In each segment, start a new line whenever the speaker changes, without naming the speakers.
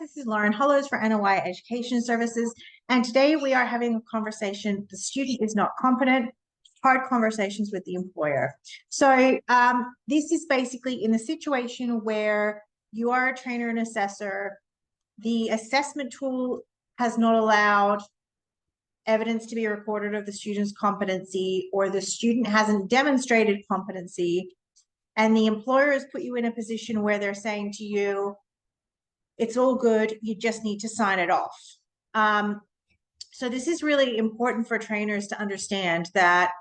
This is Lauren Hollows for NOI Education Services, and today we are having a conversation. The student is not competent, hard conversations with the employer. So this is basically in the situation where you are a trainer and assessor, the assessment tool has not allowed evidence to be recorded of the student's competency, or the student hasn't demonstrated competency, and the employer has put you in a position where they're saying to you, it's all good, you just need to sign it off. So this is really important for trainers to understand that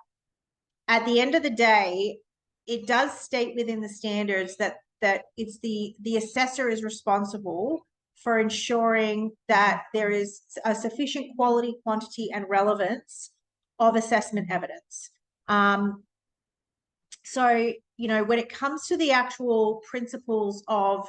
at the end of the day, it does state within the standards that it's the assessor is responsible for ensuring that there is a sufficient quality, quantity, and relevance of assessment evidence. So, you know, when it comes to the actual principles of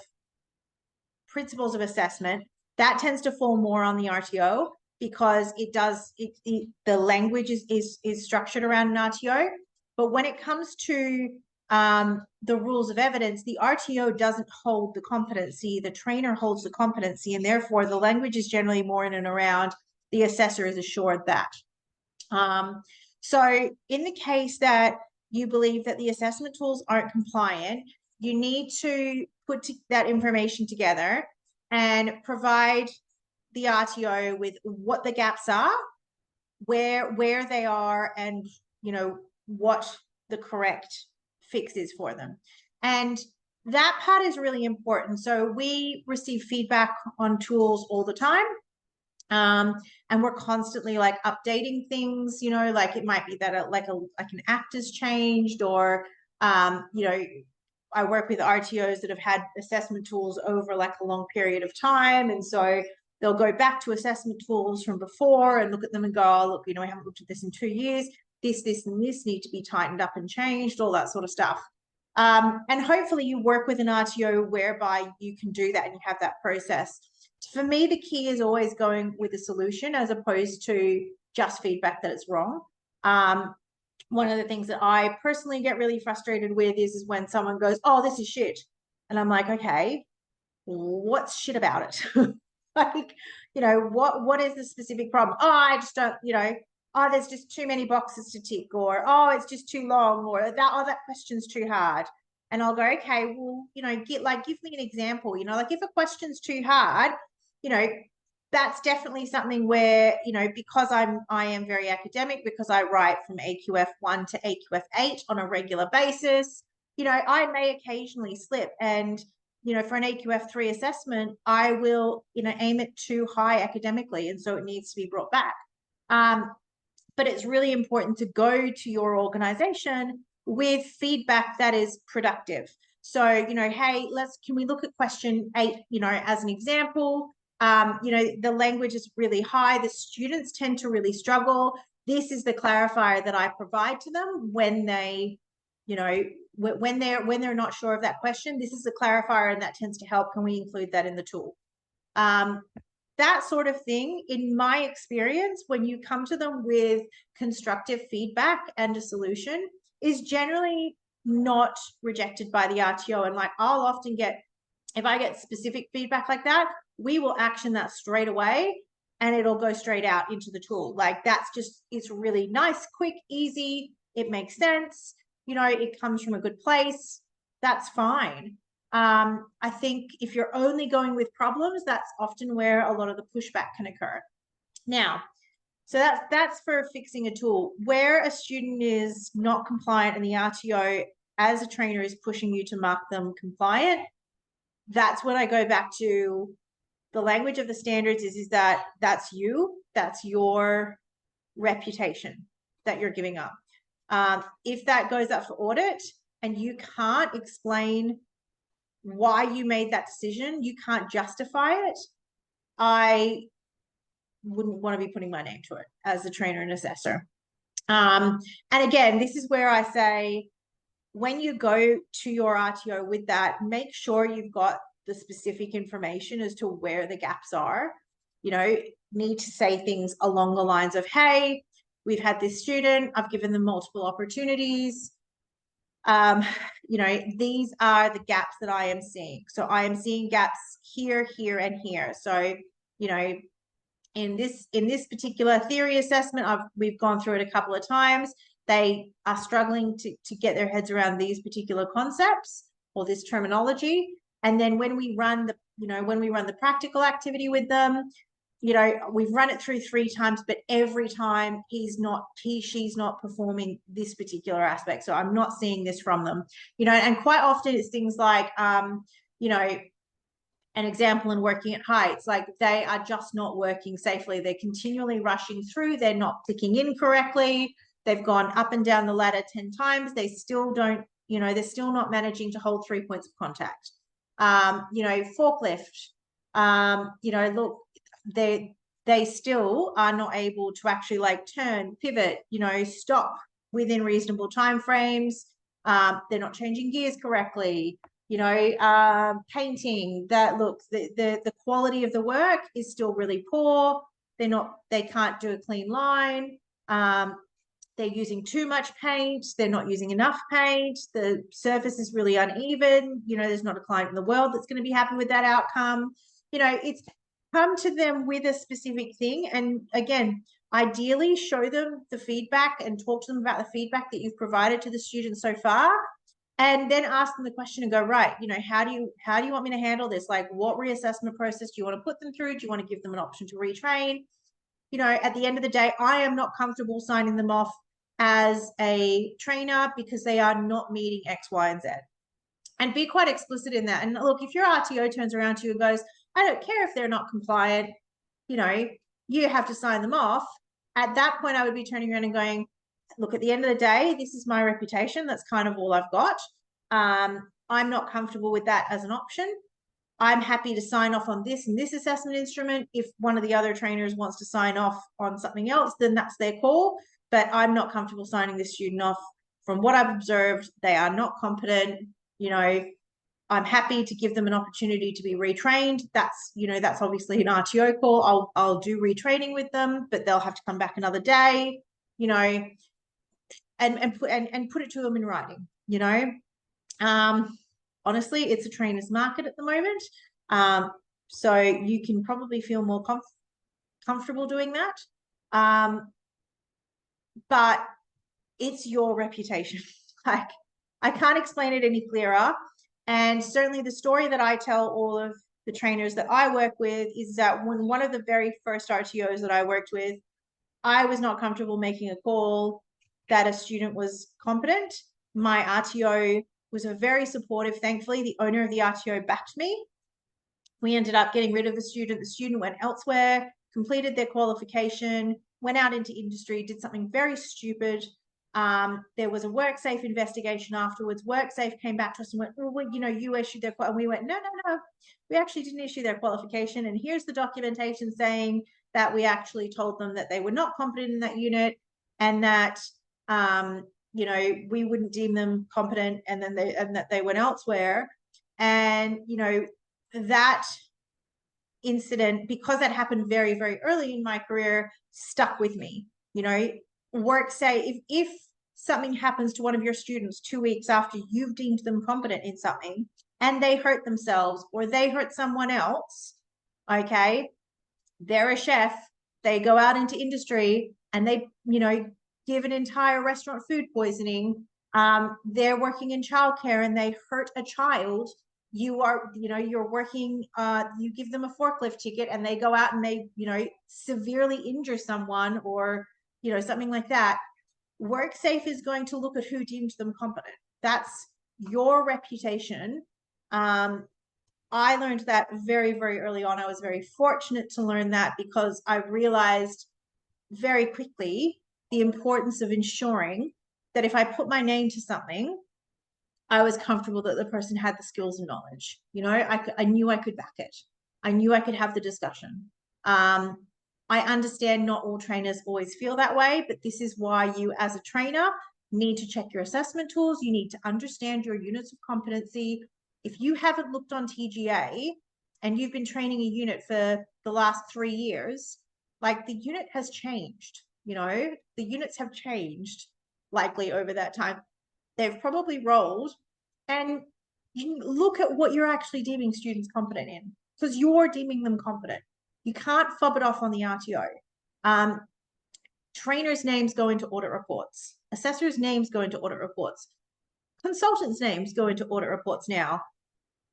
assessment, that tends to fall more on the RTO, because the language is structured around an RTO. But when it comes to the rules of evidence, the RTO doesn't hold the competency, the trainer holds the competency, and therefore the language is generally more in and around the assessor is assured that. So in the case that you believe that the assessment tools aren't compliant, you need to put that information together and provide the RTO with what the gaps are, where they are, and you know what the correct fix is for them. And that part is really important. So we receive feedback on tools all the time. And we're constantly like updating things, you know, like it might be that like an act has changed, or you know, I work with RTOs that have had assessment tools over like a long period of time, and so they'll go back to assessment tools from before and look at them and go, oh, look, you know, we haven't looked at this in 2 years. This, and this need to be tightened up and changed, all that sort of stuff. And hopefully you work with an RTO whereby you can do that and you have that process. For me, the key is always going with a solution as opposed to just feedback that it's wrong. One of the things that I personally get really frustrated with is when someone goes, oh, this is shit. And I'm like, okay, what's shit about it? Like, you know, what is the specific problem? Oh, I just don't, you know, oh, there's just too many boxes to tick, or, oh, it's just too long, or that question's too hard. And I'll go, okay, well, you know, give me an example, you know, like if a question's too hard, you know, that's definitely something where, you know, because I am very academic, because I write from AQF 1 to AQF 8 on a regular basis, you know, I may occasionally slip. And, you know, for an AQF 3 assessment, I will, you know, aim it too high academically. And so it needs to be brought back. But it's really important to go to your organization with feedback that is productive. So, you know, hey, can we look at question 8, you know, as an example? You know, the language is really high. The students tend to really struggle. This is the clarifier that I provide to them when they, you know, when they're not sure of that question. This is the clarifier, and that tends to help. Can we include that in the tool? That sort of thing, in my experience, when you come to them with constructive feedback and a solution, is generally not rejected by the RTO. And like, I'll often get, if I get specific feedback like that, we will action that straight away and it'll go straight out into the tool. Like that's just, it's really nice, quick, easy. It makes sense. You know, it comes from a good place. That's fine. I think if you're only going with problems, that's often where a lot of the pushback can occur. Now, so that's for fixing a tool. Where a student is not compliant and the RTO as a trainer is pushing you to mark them compliant, that's when I go back to the language of the standards is that that's your reputation that you're giving up. If that goes up for audit and you can't explain why you made that decision, you can't justify it, I wouldn't want to be putting my name to it as a trainer and assessor. And again, this is where I say, when you go to your RTO with that, make sure you've got the specific information as to where the gaps are. You know, need to say things along the lines of, hey, we've had this student, I've given them multiple opportunities. you know, these are the gaps that I am seeing. So I am seeing gaps here, here, and here. So, you know, in this particular theory assessment, we've gone through it a couple of times. They are struggling to get their heads around these particular concepts or this terminology. And then when we run the practical activity with them, you know, we've run it through 3 times, but every time she's not performing this particular aspect. So I'm not seeing this from them, you know, and quite often it's things like, you know, an example in working at heights, like they are just not working safely. They're continually rushing through. They're not clicking in correctly. They've gone up and down the ladder 10 times. They still don't, you know, they're still not managing to hold 3 points of contact. You know, forklift, you know, look, they still are not able to actually like turn, pivot, you know, stop within reasonable time frames. They're not changing gears correctly. You know, painting, that look, the quality of the work is still really poor. They can't do a clean line. They're using too much paint. They're not using enough paint. The surface is really uneven. You know, there's not a client in the world that's going to be happy with that outcome. You know, it's come to them with a specific thing. And again, ideally show them the feedback and talk to them about the feedback that you've provided to the students so far. And then ask them the question and go, right, you know, how do you want me to handle this? Like, what reassessment process do you want to put them through? Do you want to give them an option to retrain? You know, at the end of the day, I am not comfortable signing them off as a trainer because they are not meeting X, Y, and Z. And be quite explicit in that. And look, if your RTO turns around to you and goes, I don't care if they're not compliant, you know, you have to sign them off. At that point, I would be turning around and going, look, at the end of the day, this is my reputation. That's kind of all I've got. I'm not comfortable with that as an option. I'm happy to sign off on this and this assessment instrument. If one of the other trainers wants to sign off on something else, then that's their call. But I'm not comfortable signing this student off. From what I've observed, they are not competent. You know, I'm happy to give them an opportunity to be retrained. That's, you know, that's obviously an RTO call. I'll do retraining with them, but they'll have to come back another day, you know, and put it to them in writing, you know. Honestly, it's a trainer's market at the moment. So you can probably feel more comfortable doing that. But it's your reputation. Like, I can't explain it any clearer. And certainly the story that I tell all of the trainers that I work with is that when one of the very first RTOs that I worked with, I was not comfortable making a call that a student was competent. My RTO was very supportive. Thankfully, the owner of the RTO backed me. We ended up getting rid of the student. The student went elsewhere, completed their qualification, went out into industry, did something very stupid. There was a WorkSafe investigation afterwards. WorkSafe came back to us and went, well, you know, you issued their, and we went, no, we actually didn't issue their qualification. And here's the documentation saying that we actually told them that they were not competent in that unit and that, you know, we wouldn't deem them competent, and that they went elsewhere. And, you know, that incident, because that happened very, very early in my career, stuck with me. You know, WorkSafe, if something happens to one of your students 2 weeks after you've deemed them competent in something and they hurt themselves or they hurt someone else, okay, they're a chef, they go out into industry and they, you know, give an entire restaurant food poisoning. They're working in childcare and they hurt a child. You are, you know, you're working, you give them a forklift ticket and they go out and they, you know, severely injure someone or, you know, something like that. WorkSafe is going to look at who deemed them competent. That's your reputation. I learned that very, very early on. I was very fortunate to learn that because I realized very quickly the importance of ensuring that if I put my name to something, I was comfortable that the person had the skills and knowledge. You know, I knew I could back it. I knew I could have the discussion. I understand not all trainers always feel that way, but this is why you as a trainer need to check your assessment tools. You need to understand your units of competency. If you haven't looked on TGA and you've been training a unit for the last 3 years, like the unit has changed, you know, the units have changed likely over that time. they've probably rolled, and you look at what you're actually deeming students competent in, because you're deeming them competent. You can't fob it off on the RTO. Trainers' names go into audit reports. Assessors' names go into audit reports. Consultants' names go into audit reports now.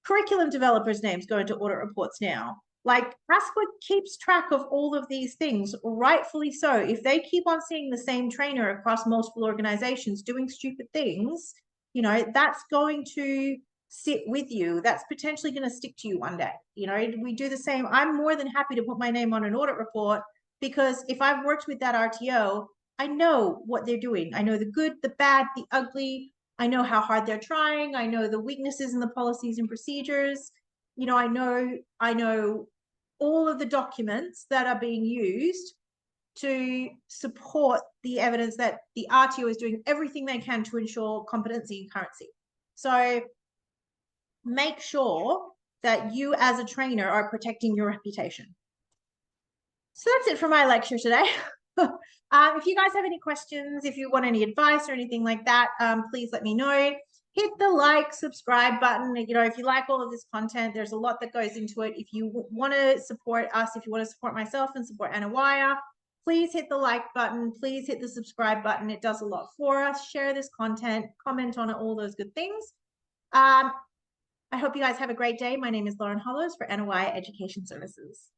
Curriculum developers' names go into audit reports now. Like, ASQA keeps track of all of these things, rightfully so. If they keep on seeing the same trainer across multiple organizations doing stupid things, you know, that's going to sit with you. That's potentially going to stick to you one day. You know, we do the same. I'm more than happy to put my name on an audit report, because if I've worked with that RTO, I know what they're doing. I know the good, the bad, the ugly. I know how hard they're trying. I know the weaknesses in the policies and procedures. You know, I know all of the documents that are being used to support the evidence that the RTO is doing everything they can to ensure competency and currency. So make sure that you as a trainer are protecting your reputation. So that's it for my lecture today. If you guys have any questions, if you want any advice or anything like that, please let me know. Hit the like, subscribe button. You know, if you like all of this content, there's a lot that goes into it. If you want to support us, if you want to support myself and support Anna Wire, please hit the like button. Please hit the subscribe button. It does a lot for us. Share this content, comment on it, all those good things. I hope you guys have a great day. My name is Lauren Hollows for Anna Wire Education Services.